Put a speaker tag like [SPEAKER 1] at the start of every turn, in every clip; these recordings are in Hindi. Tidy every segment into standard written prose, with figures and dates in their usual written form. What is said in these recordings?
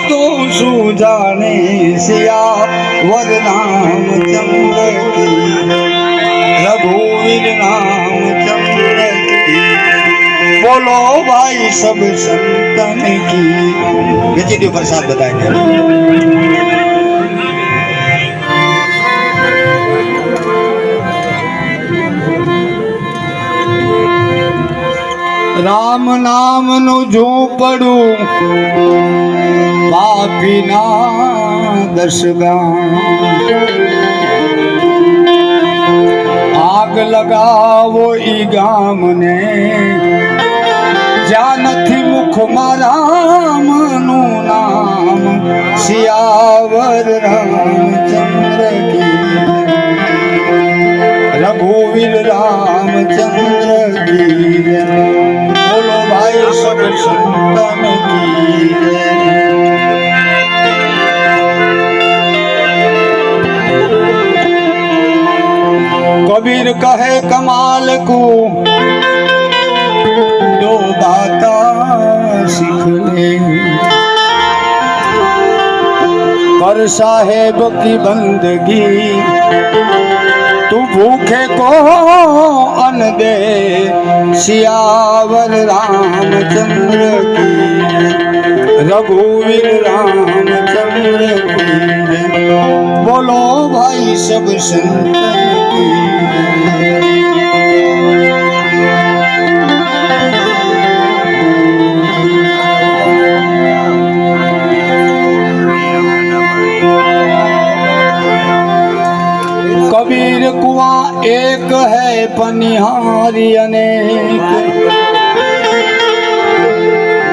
[SPEAKER 1] तो सुजाने सिया वर रामचंद्र की रघुवीर रामचंद्र की बोलो भाई सब संतन की। बेची दियो प्रसाद बताएंगे। राम नाम नु जो पढ़ू पापी ना दर्शगा आग लगावो ई गाम ने जा नथी मुख मारा मनु नाम सियावर रामचंद्र की रघुवीर रामचंद्र की बोलो भाई सब संतन की। कबीर कहे कमाल को दो बाता सीख ले कर साहेब की बंदगी तू भूखे को अन्न दे सियावर रामचंद्र की रघुवीर रामचंद्र की बोलो भाई सब संतन की। कबीर कुआं एक है पनिहारी अनेक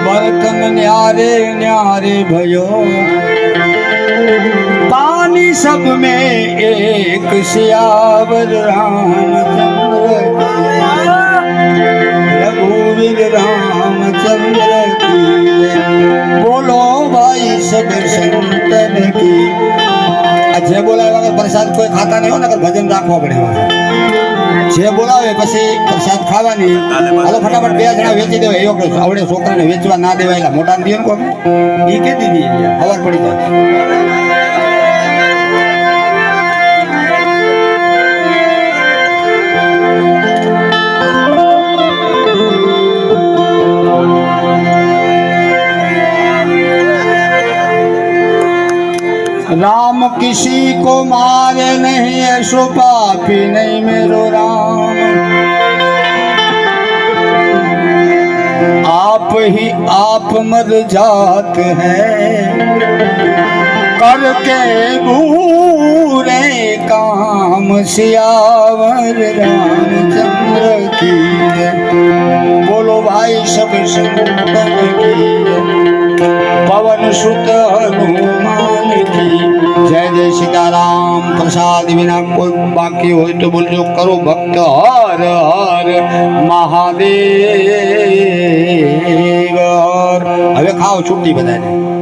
[SPEAKER 1] बर्तन न्यारे न्यारे भयो पानी सब में एक सियावर रामचंद्र रघुवीर रामचंद्र की बोलो भाई सब संतन की। जे बोलावे वगैरह प्रसाद कोई खाता नहीं हो नगर भजन राखवा पड़े जे बोलावे पछी प्रसाद खावानी हालो फटाफट बे जणा वेची देवा एयो के आवडे छोकराने वेचवा ना देवायला मोटा ने दियो को ई के दी खबर पड़ी जाए। राम किसी को मारे नहीं ऐसो पापी नहीं मेरो राम आप ही आप मर जाते हैं करके बुरे काम सियावर रामचंद्र की बोलो भाई सब संतन की पवन सुत हनुमान की जय जय सीताराम। प्रसाद बिना कोई बाकी हो तो बोलो करो भक्त हर हर महादेव। હવે ખાઓ છુટ્ટી બધાને।